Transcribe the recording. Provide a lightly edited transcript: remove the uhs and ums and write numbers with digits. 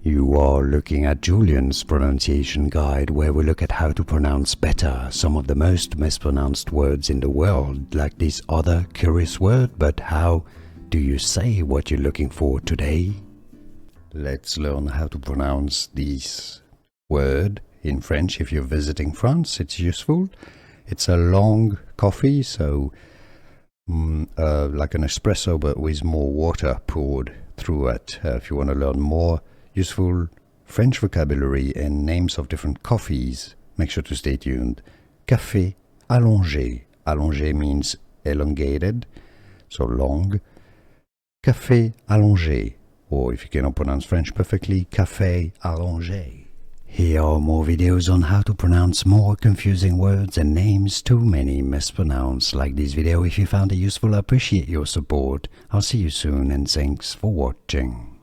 You are looking at Julian's pronunciation guide, where we look at how to pronounce better some of the most mispronounced words in the world, like this other curious word. But how do you say what you're looking for today? Let's learn how to pronounce this word in French. If you're visiting France, it's useful. It's a long coffee, so like an espresso, but with more water poured through it. If you want to learn more useful French vocabulary and names of different coffees, make sure to stay tuned. Café allongé. Allongé means elongated, so long. Café allongé, or if you cannot pronounce French perfectly, Café allongé. Here are more videos on how to pronounce more confusing words and names too many mispronounced. Like this video if you found it useful. I appreciate your support. I'll see you soon and thanks for watching.